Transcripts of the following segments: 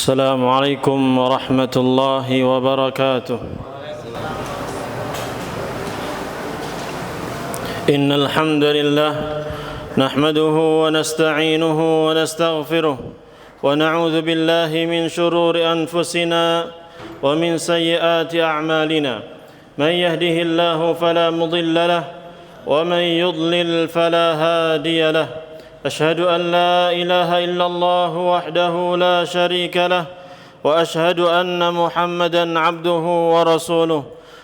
السلام عليكم ورحمة الله وبركاته. إن الحمد لله نحمده ونستعينه ونستغفره ونعوذ بالله من شرور أنفسنا ومن سيئات أعمالنا. من يهده الله فلا مضل له ومن يضلل فلا هادي له. أشهد أن لا إله إلا الله وحده لا شريك له وأشهد أن محمدًا عبده ورسوله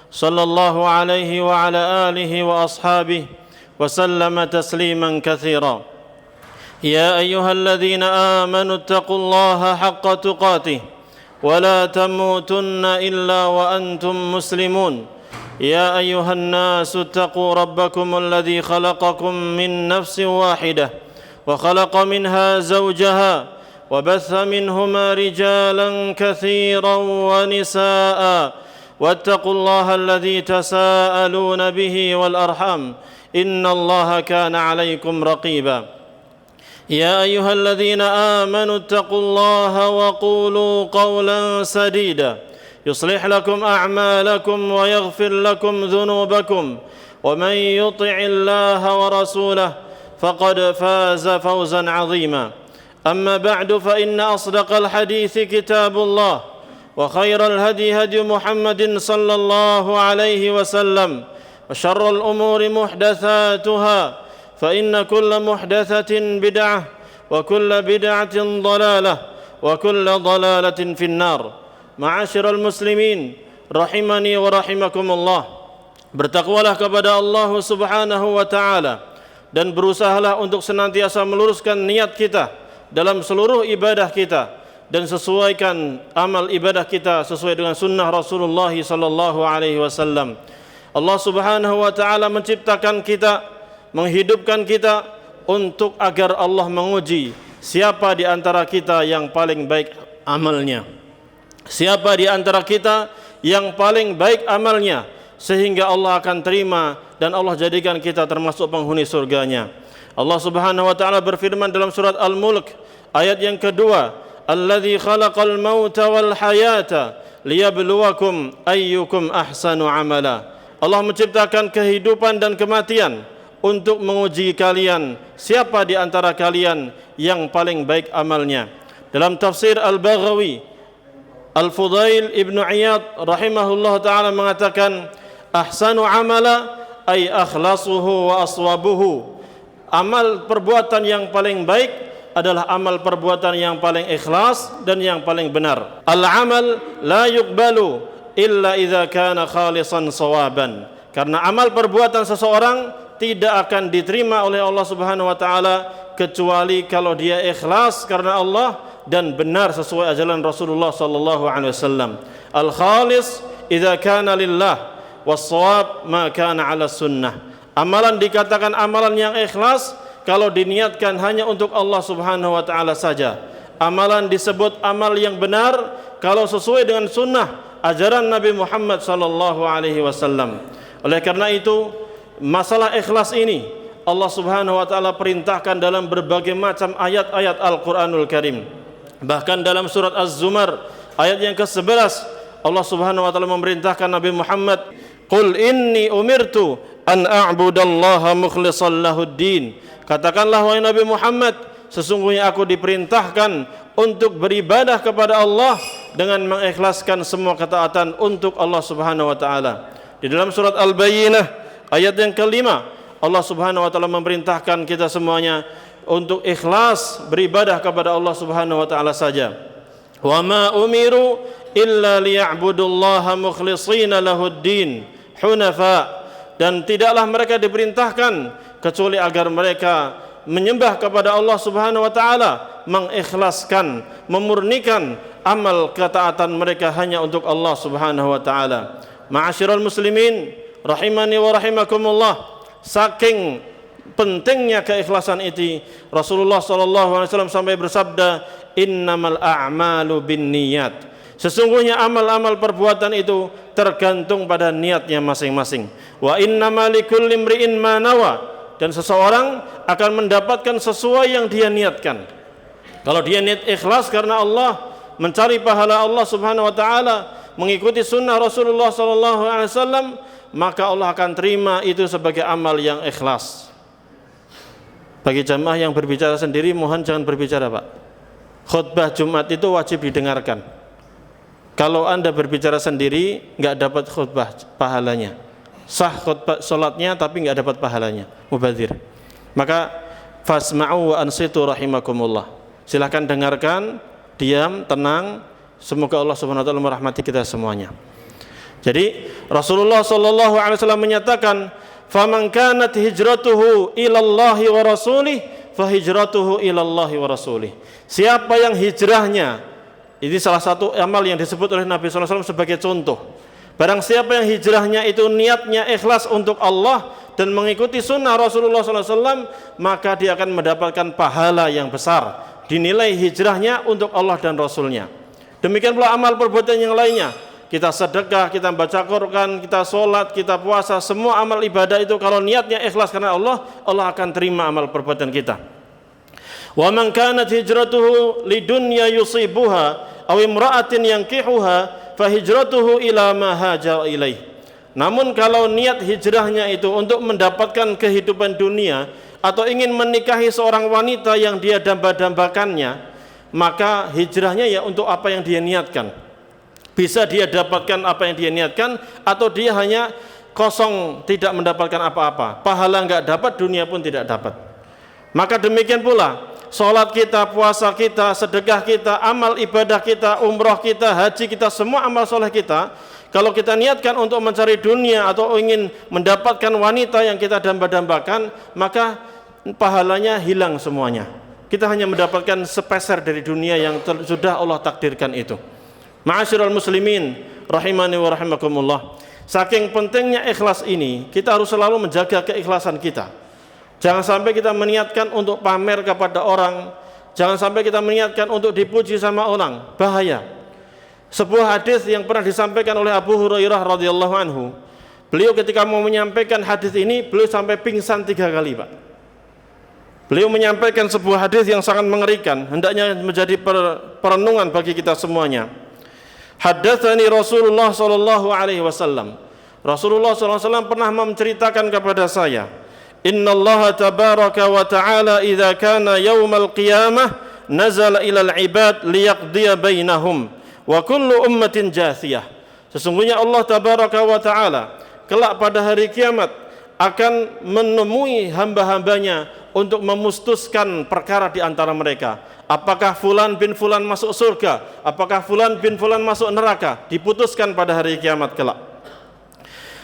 صلى الله عليه وعلى آله وأصحابه وسلم تسليمًا كثيرا. يا أيها الذين آمنوا اتقوا الله حق تقاته ولا تموتن إلا وأنتم مسلمون. يا أيها الناس اتقوا ربكم الذي خلقكم من نفس واحدة وخلق منها زوجها وبث منهما رجالا كثيرا ونساء واتقوا الله الذي تساءلون به والأرحام إن الله كان عليكم رقيبا. يا أيها الذين آمنوا اتقوا الله وقولوا قولا سديدا يصلح لكم أعمالكم ويغفر لكم ذنوبكم ومن يطع الله ورسوله فقد فاز فوزا عظيما. أما بعد فإن أصدق الحديث كتاب الله وخير الهدي هدي محمد صلى الله عليه وسلم وشر الأمور محدثاتها فإن كل محدثة بدعة وكل بدعة ضلالة وكل ضلالة في النار. معاشر المسلمين rahimani wa rahimakumullah. Bertakwalah kepada Allah Subhanahu wa taala dan berusahalah untuk senantiasa meluruskan niat kita dalam seluruh ibadah kita dan sesuaikan amal ibadah kita sesuai dengan sunnah Rasulullah sallallahu alaihi wasallam. Allah Subhanahu wa taala menciptakan kita, menghidupkan kita untuk agar Allah menguji siapa di antara kita yang paling baik amalnya. Siapa di antara kita yang paling baik amalnya sehingga Allah akan terima dan Allah jadikan kita termasuk penghuni surganya. Allah Subhanahu wa taala berfirman dalam surat Al-Mulk ayat yang kedua, "Alladzi khalaqal mauta wal hayata liyabluwakum ayyukum ahsanu amala." Allah menciptakan kehidupan dan kematian untuk menguji kalian siapa di antara kalian yang paling baik amalnya. Dalam tafsir Al-Baghawi, Al-Fudail Ibnu Iyad rahimahullah ta'ala mengatakan, ahsanu amala ay akhlasuhu wa aswabuhu. Amal perbuatan yang paling baik adalah amal perbuatan yang paling ikhlas dan yang paling benar. Al-amal la yuqbalu illa idza kana khalisan sawaban. Karena amal perbuatan seseorang tidak akan diterima oleh Allah Subhanahu wa taala kecuali kalau dia ikhlas karena Allah dan benar sesuai ajaran Rasulullah sallallahu alaihi wasallam. Al-khalis idza kana lillah was-shawab ma kana 'ala sunnah. Amalan dikatakan amalan yang ikhlas kalau diniatkan hanya untuk Allah Subhanahu wa taala saja. Amalan disebut amal yang benar kalau sesuai dengan sunnah ajaran Nabi Muhammad sallallahu alaihi wasallam. Oleh karena itu, masalah ikhlas ini Allah Subhanahu wa taala perintahkan dalam berbagai macam ayat-ayat Al-Qur'anul Karim. Bahkan dalam surat Az-Zumar ayat yang ke-11 Allah Subhanahu wa taala memerintahkan Nabi Muhammad, "Qul inni umirtu an a'budallaha mukhlishan lahuddin." Katakanlah wahai Nabi Muhammad, sesungguhnya aku diperintahkan untuk beribadah kepada Allah dengan mengikhlaskan semua ketaatan untuk Allah Subhanahu wa taala. Di dalam surat Al-Bayyinah ayat yang kelima Allah Subhanahu wa taala memerintahkan kita semuanya untuk ikhlas beribadah kepada Allah Subhanahu wa taala saja. Wa ma umiru illa liya'budullaha mukhlishina lahuddin hunafa. Dan tidaklah mereka diperintahkan kecuali agar mereka menyembah kepada Allah Subhanahu wa taala, mengikhlaskan, memurnikan amal ketaatan mereka hanya untuk Allah Subhanahu wa taala. Ma'asyiral muslimin rahimani wa rahimakumullah, saking pentingnya keikhlasan itu Rasulullah sallallahu alaihi wasallam sampai bersabda, "Innamal a'malu binniyat." Sesungguhnya amal-amal perbuatan itu tergantung pada niatnya masing-masing. Wa innamal likulli imri'in ma nawa. Dan seseorang akan mendapatkan sesuai yang dia niatkan. Kalau dia niat ikhlas karena Allah, mencari pahala Allah Subhanahu wa taala, mengikuti sunnah Rasulullah sallallahu alaihi wasallam, maka Allah akan terima itu sebagai amal yang ikhlas. Bagi jamaah yang berbicara sendiri, mohon jangan berbicara, Pak. Khutbah Jumat itu wajib didengarkan. Kalau Anda berbicara sendiri, nggak dapat khutbah pahalanya. Sah khutbah salatnya tapi nggak dapat pahalanya. Mubadzir. Maka fasma'u wa ansitu rahimakumullah. Silakan dengarkan, diam, tenang. Semoga Allah Subhanahu wa taala merahmati kita semuanya. Jadi Rasulullah sallallahu alaihi wasallam menyatakan, "Faman kanat hijratuhu ila Allah wa rasulih, fa hijratuhu ila Allah wa rasulih." Siapa yang hijrahnya, ini salah satu amal yang disebut oleh Nabi sallallahu alaihi wasallam sebagai contoh. Barang siapa yang hijrahnya itu niatnya ikhlas untuk Allah dan mengikuti sunnah Rasulullah sallallahu alaihi wasallam, maka dia akan mendapatkan pahala yang besar. Dinilai hijrahnya untuk Allah dan Rasulnya. Demikian pula amal perbuatan yang lainnya. Kita sedekah, kita baca Quran, kita sholat, kita puasa, semua amal ibadah itu kalau niatnya ikhlas karena Allah, Allah akan terima amal perbuatan kita. Wa man kanat hijratuhu lidunya yusibuha aw imra'atin yankihuha fa hijratuhu ila ma haja ilaih. Namun kalau niat hijrahnya itu untuk mendapatkan kehidupan dunia atau ingin menikahi seorang wanita yang dia damba-dambakannya, maka hijrahnya ya untuk apa yang dia niatkan. Bisa dia dapatkan apa yang dia niatkan, atau dia hanya kosong tidak mendapatkan apa-apa, pahala enggak dapat, dunia pun tidak dapat. Maka demikian pula sholat kita, puasa kita, sedekah kita, amal ibadah kita, umroh kita, haji kita, semua amal soleh kita, kalau kita niatkan untuk mencari dunia atau ingin mendapatkan wanita yang kita damba-dambakan, maka pahalanya hilang semuanya. Kita hanya mendapatkan sepeser dari dunia yang sudah Allah takdirkan itu. Ma'asyiral muslimin rahimani wa rahimakumullah. Saking pentingnya ikhlas ini, kita harus selalu menjaga keikhlasan kita. Jangan sampai kita meniatkan untuk pamer kepada orang, jangan sampai kita meniatkan untuk dipuji sama orang, bahaya. Sebuah hadis yang pernah disampaikan oleh Abu Hurairah radhiyallahu anhu, beliau ketika mau menyampaikan hadis ini, beliau sampai pingsan 3 kali, Pak. Beliau menyampaikan sebuah hadis yang sangat mengerikan, hendaknya menjadi perenungan bagi kita semuanya. Haddatsani Rasulullah sallallahu alaihi wasallam. Rasulullah sallallahu alaihi wasallam pernah menceritakan kepada saya, "Innallaha tabaraka wa ta'ala idza kana yaumal qiyamah nazala ilal ibad liyaqdiya bainahum wa kullu ummatin jathiyah." Sesungguhnya Allah tabaraka wa ta'ala kelak pada hari kiamat akan menemui hamba-hambanya untuk memutuskan perkara di antara mereka. Apakah fulan bin fulan masuk surga, apakah fulan bin fulan masuk neraka, diputuskan pada hari kiamat kelak.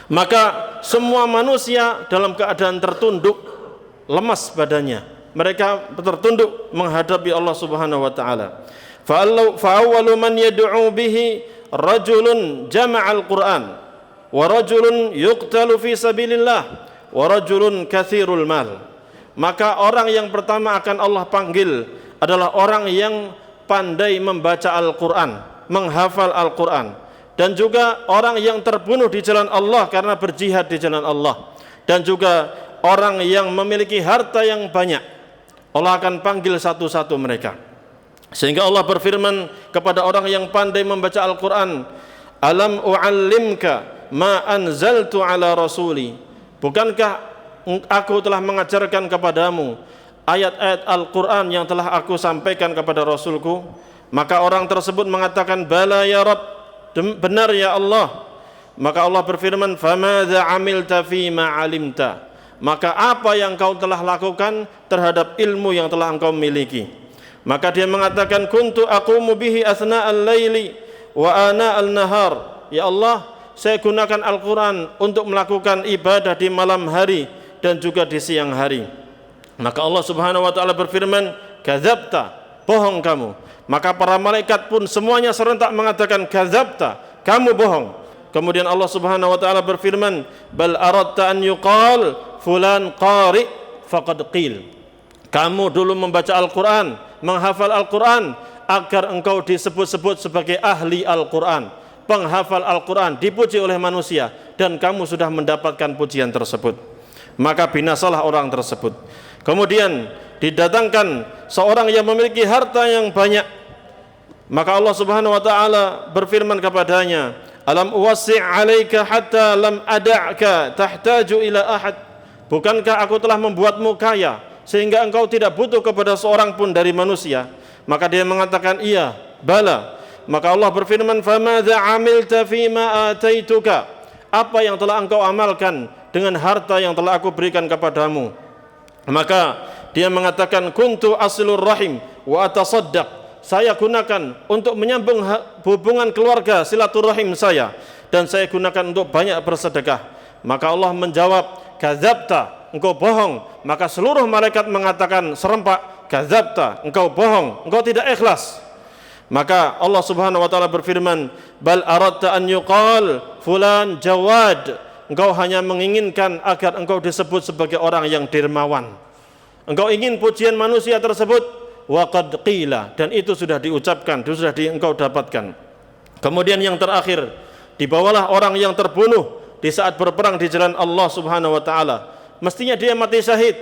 Maka semua manusia dalam keadaan tertunduk, lemas badannya. Mereka tertunduk menghadapi Allah Subhanahu wa taala. Fa awwalu man yad'u bihi rajulun jama'al Qur'an wa rajulun yuqtalu fi sabilillah wa rajulun katsirul mal. Maka orang yang pertama akan Allah panggil adalah orang yang pandai membaca Al-Quran, menghafal Al-Quran, dan juga orang yang terbunuh di jalan Allah karena berjihad di jalan Allah, dan juga orang yang memiliki harta yang banyak. Allah akan panggil satu-satu mereka, sehingga Allah berfirman kepada orang yang pandai membaca Al-Quran, "Alam u'allimka ma anzaltu ala rasuli." Bukankah aku telah mengajarkan kepadamu ayat-ayat Al-Quran yang telah aku sampaikan kepada Rasulku? Maka orang tersebut mengatakan, "Bala ya Rabb," benar ya Allah. Maka Allah berfirman, "Famadza amilta fima alimta." Maka apa yang kau telah lakukan terhadap ilmu yang telah engkau miliki? Maka dia mengatakan, "Kuntu aqumu bihi athna'al laili wa ana al-nahar." Ya Allah, saya gunakan Al-Quran untuk melakukan ibadah di malam hari dan juga di siang hari. Maka Allah Subhanahu wa taala berfirman, "Kadzabta," bohong kamu. Maka para malaikat pun semuanya serentak mengatakan, "Kadzabta," kamu bohong. Kemudian Allah Subhanahu wa taala berfirman, "Bal aradta an yuqal fulan qari faqad qil." Kamu dulu membaca Al-Qur'an, menghafal Al-Qur'an agar engkau disebut-sebut sebagai ahli Al-Qur'an, penghafal Al-Qur'an, dipuji oleh manusia, dan kamu sudah mendapatkan pujian tersebut. Maka binasalah orang tersebut. Kemudian didatangkan seorang yang memiliki harta yang banyak, Maka Allah Subhanahu wa taala berfirman kepadanya, "Alam uwassi' 'alaika hatta lam ada'ka tahtaju ila ahad." Bukankah aku telah membuatmu kaya sehingga engkau tidak butuh kepada seorang pun dari manusia? Maka dia mengatakan, "Iya, bala." Maka Allah berfirman, "Famadza 'amilta fima ataituka?" Apa yang telah engkau amalkan dengan harta yang telah aku berikan kepadamu? Maka dia mengatakan, "Kuntu asilur rahim wa atasaddaq." Saya gunakan untuk menyambung hubungan keluarga, silaturahim saya, dan saya gunakan untuk banyak bersedekah. Maka Allah menjawab, "Kadzabta, engkau bohong." Maka seluruh malaikat mengatakan serempak, "Kadzabta, engkau bohong, engkau tidak ikhlas." Maka Allah Subhanahu wa taala berfirman, "Bal aradta an yuqal fulan jawad." Engkau hanya menginginkan agar engkau disebut sebagai orang yang dermawan. Engkau ingin pujian manusia tersebut, wa qad qila, dan itu sudah diucapkan, itu sudah engkau dapatkan. Kemudian yang terakhir, dibawalah orang yang terbunuh di saat berperang di jalan Allah Subhanahu wa taala. Mestinya dia mati syahid,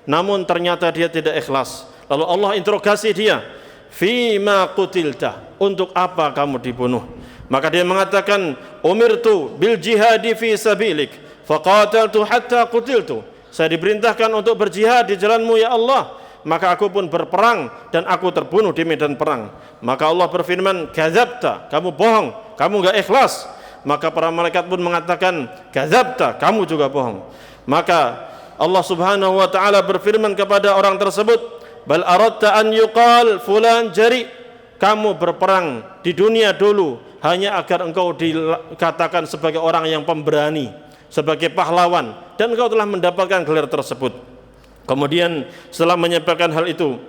namun ternyata dia tidak ikhlas. Lalu Allah interogasi dia, "Fima qutilta?" Untuk apa kamu dibunuh? Maka dia mengatakan, "Umirtu bil jihadi fi sabilik, faqataltu hatta qutiltu." Saya diperintahkan untuk berjihad di jalanmu ya Allah, maka aku pun berperang dan aku terbunuh di medan perang. Maka Allah berfirman, "Kadzabta, kamu bohong, kamu enggak ikhlas." Maka para malaikat pun mengatakan, "Kadzabta, kamu juga bohong." Maka Allah Subhanahu wa taala berfirman kepada orang tersebut, "Bal aradta an yuqal fulan jari." Kamu berperang di dunia dulu hanya agar engkau dikatakan sebagai orang yang pemberani, sebagai pahlawan, dan engkau telah mendapatkan gelar tersebut. Kemudian setelah menyampaikan hal itu,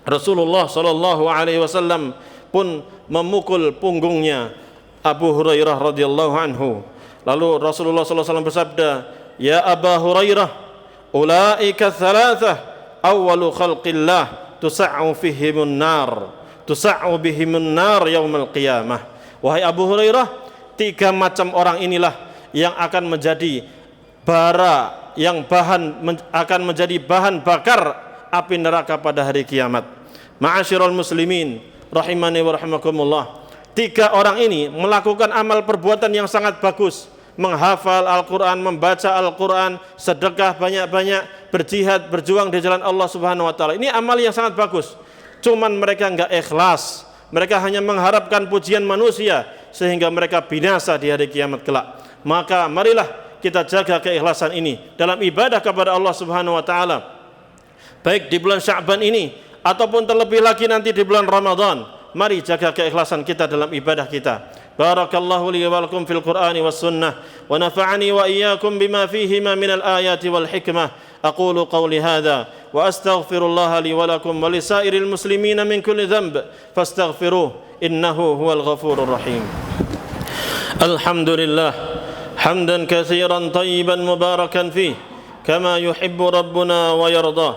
Rasulullah sallallahu alaihi wasallam pun memukul punggungnya Abu Hurairah radhiyallahu anhu. Lalu Rasulullah sallallahu alaihi wasallam bersabda, "Ya Abu Hurairah, ulaika thalathah awwalu khalqillah tusa'u fihimun nar, tusa'u bihimun nar yaumil qiyamah." Wahai Abu Hurairah, 3 macam orang inilah yang akan menjadi bara, yang akan menjadi bahan bakar api neraka pada hari kiamat. Ma'asyiral muslimin rahimani wa rahimakumullah, 3 orang ini melakukan amal perbuatan yang sangat bagus, menghafal Al-Quran, membaca Al-Quran, sedekah banyak-banyak, berjihad, berjuang di jalan Allah Subhanahu wa taala. Ini amal yang sangat bagus, cuman mereka enggak ikhlas. Mereka hanya mengharapkan pujian manusia sehingga mereka binasa di hari kiamat kelak. Maka marilah kita jaga keikhlasan ini dalam ibadah kepada Allah Subhanahu wa taala, baik di bulan Sya'ban ini ataupun terlebih lagi nanti di bulan Ramadan. Mari jaga keikhlasan kita dalam ibadah kita. Barakallahu li wa lakum fil Qur'ani was sunnah wa nafa'ani wa iyyakum bima fihima minal ayati wal hikmah. Aqulu qawli hadha wa astaghfirullaha li wa lakum wa lisairil muslimina min kulli dhanb fastaghfiruhu innahu huwal ghafurur rahim. Alhamdulillah hamdan katsiran tayyiban mubarakan fih kama yuhibbu rabbuna wa yardah.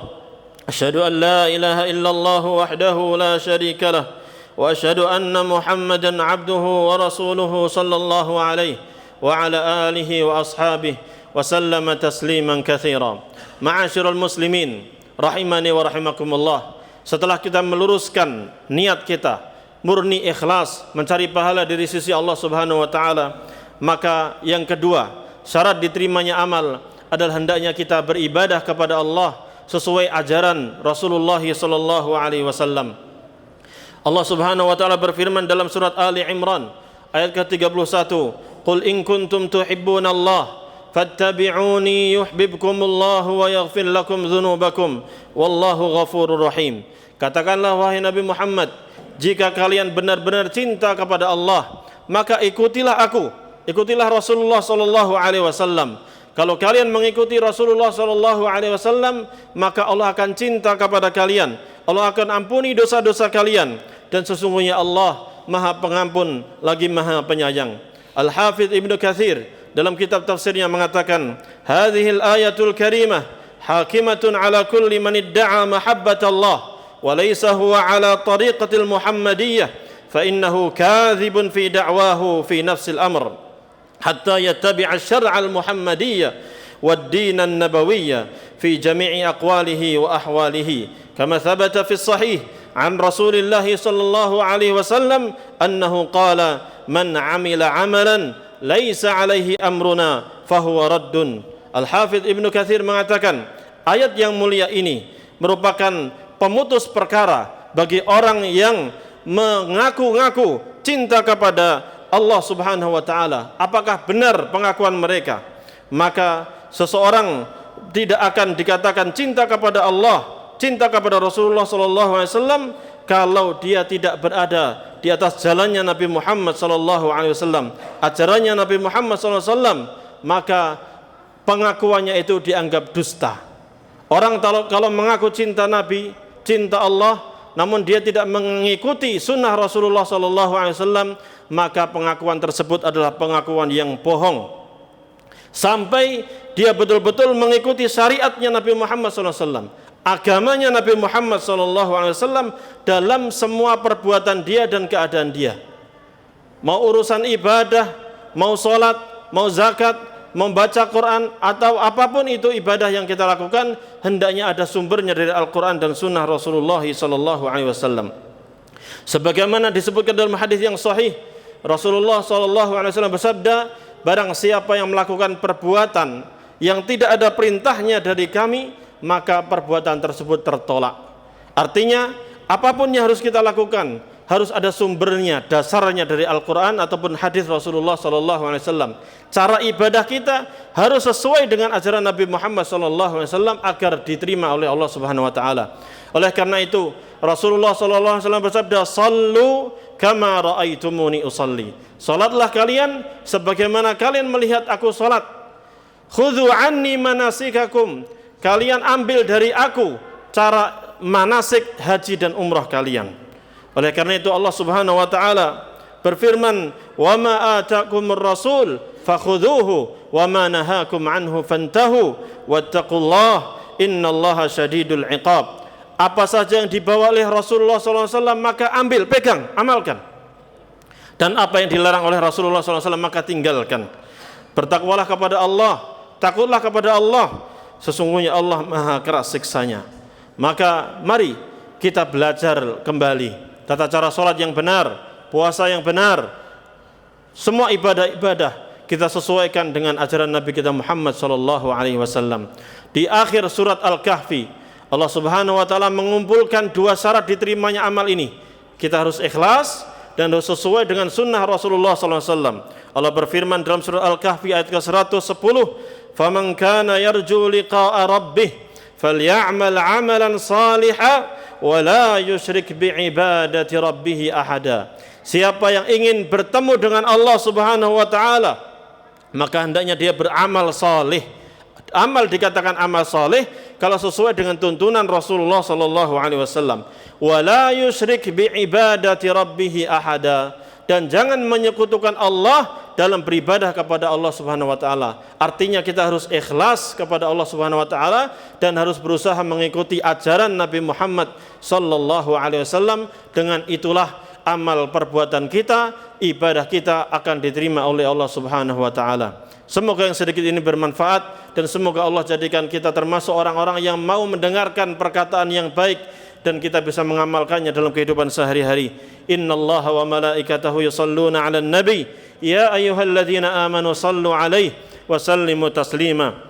Asyhadu an la ilaha illallah wahdahu la syarika lah wa asyhadu anna Muhammadan abduhu wa rasuluhu sallallahu alaihi wa ala alihi wa ashabihi wa sallama tasliman katsira. Ma'asyiral muslimin rahimani wa rahimakumullah, setelah kita meluruskan niat kita murni ikhlas mencari pahala dari sisi Allah Subhanahu wa taala, maka yang kedua, syarat diterimanya amal adalah hendaknya kita beribadah kepada Allah sesuai ajaran Rasulullah sallallahu alaihi wasallam. Allah Subhanahu wa taala berfirman dalam surat Ali Imran ayat ke-31, "Qul in kuntum tuhibbunallaha fattabi'uni yuhibbukumullahu wa yaghfir lakum dzunubakum wallahu ghafurur rahim." Katakanlah wahai Nabi Muhammad, jika kalian benar-benar cinta kepada Allah, maka ikutilah aku, ikutilah Rasulullah sallallahu alaihi wasallam. Kalau kalian mengikuti Rasulullah sallallahu alaihi wasallam, maka Allah akan cinta kepada kalian. Allah akan ampuni dosa-dosa kalian, dan sesungguhnya Allah Maha Pengampun lagi Maha Penyayang. Al-Hafidz Ibnu Katsir dalam kitab tafsirnya mengatakan, "Hadhil ayatul karimah hakimatun ala kulli man idda'a mahabbatallah wa laysa huwa ala tariqatil muhammadiyah fa innahu kadhibun fi da'wahu fi nafsil amr hatta yattabi'a asy-syar'al muhammadiyah wad-din an-nabawiyyah fi jami'i aqwalihi wa ahwalihi kama thabata fi sahih an Rasulillah sallallahu alaihi wasallam annahu qala man 'amila 'amalan laisa 'alaihi amruna fahuwa raddun. Al-Hafidz Ibnu Katsir mengatakan, ayat yang mulia ini merupakan pemutus perkara bagi orang yang mengaku-ngaku cinta kepada Allah Subhanahu wa taala. Apakah benar pengakuan mereka? Maka seseorang tidak akan dikatakan cinta kepada Allah, cinta kepada Rasulullah sallallahu alaihi wasallam kalau dia tidak berada di atas jalannya Nabi Muhammad sallallahu alaihi wasallam, ajarannya Nabi Muhammad sallallahu alaihi wasallam, maka pengakuannya itu dianggap dusta. Orang kalau mengaku cinta Nabi, cinta Allah, namun dia tidak mengikuti sunnah Rasulullah sallallahu alaihi wasallam, maka pengakuan tersebut adalah pengakuan yang bohong. Sampai dia betul-betul mengikuti syariatnya Nabi Muhammad sallallahu alaihi wasallam, agamanya Nabi Muhammad sallallahu alaihi wasallam dalam semua perbuatan dia dan keadaan dia. Mau urusan ibadah, mau salat, mau zakat, membaca Quran, atau apapun itu ibadah yang kita lakukan, hendaknya ada sumbernya dari Al-Quran dan sunnah Rasulullah sallallahu alaihi wasallam. Sebagaimana disebutkan dalam hadis yang sahih, Rasulullah sallallahu alaihi wasallam bersabda, barang siapa yang melakukan perbuatan yang tidak ada perintahnya dari kami, maka perbuatan tersebut tertolak. Artinya apapun yang harus kita lakukan harus ada sumbernya, dasarnya dari Al-Quran ataupun hadis Rasulullah sallallahu alaihi wasallam. Cara ibadah kita harus sesuai dengan ajaran Nabi Muhammad sallallahu alaihi wasallam agar diterima oleh Allah Subhanahu wa taala. Oleh karena itu Rasulullah sallallahu alaihi wasallam bersabda, "Shallu kama raaitumuni usalli." Salatlah kalian sebagaimana kalian melihat aku salat. "Khudhu anni manasikakum." Kalian ambil dari aku cara manasik haji dan umrah kalian. Oleh karena itu Allah Subhanahu wa taala berfirman, "Wa ma ataakumur rasul fakhudhuhu wa ma nahakum anhu fantahu wattaqullaha innallaha syadidul iqab." Apa saja yang dibawa oleh Rasulullah sallallahu alaihi wasallam maka ambil, pegang, amalkan. Dan apa yang dilarang oleh Rasulullah sallallahu alaihi wasallam maka tinggalkan. Bertakwalah kepada Allah, takutlah kepada Allah. Sesungguhnya Allah Maha keras siksanya. Maka mari kita belajar kembali tata cara sholat yang benar, puasa yang benar, semua ibadah-ibadah kita sesuaikan dengan ajaran Nabi kita Muhammad sallallahu alaihi wasallam. Di akhir surat Al-Kahfi, Allah Subhanahu wa taala mengumpulkan dua syarat diterimanya amal ini. Kita harus ikhlas dan harus sesuai dengan sunnah Rasulullah sallallahu alaihi wasallam. Allah berfirman dalam surat Al-Kahfi ayat ke-110, "Faman kana yarju liqa'a rabbih falya'mal 'amalan shalihan wa la yusyrik bi'ibadati rabbih ahada." Siapa yang ingin bertemu dengan Allah Subhanahu wa taala, maka hendaknya dia beramal saleh. Amal dikatakan amal saleh kalau sesuai dengan tuntunan Rasulullah sallallahu alaihi wasallam. Wa la yusyrik bi'ibadati rabbih ahada, dan jangan menyekutukan Allah dalam beribadah kepada Allah Subhanahu wa taala. Artinya kita harus ikhlas kepada Allah Subhanahu wa taala dan harus berusaha mengikuti ajaran Nabi Muhammad sallallahu alaihi wasallam. Dengan itulah amal perbuatan kita, ibadah kita akan diterima oleh Allah Subhanahu wa taala. Semoga yang sedikit ini bermanfaat dan semoga Allah jadikan kita termasuk orang-orang yang mau mendengarkan perkataan yang baik dan kita bisa mengamalkannya dalam kehidupan sehari-hari. Innallaha wa malaikatahu yusalluna 'alan nabi ya ayyuhalladzina amanu sallu 'alaihi wa sallimu taslima.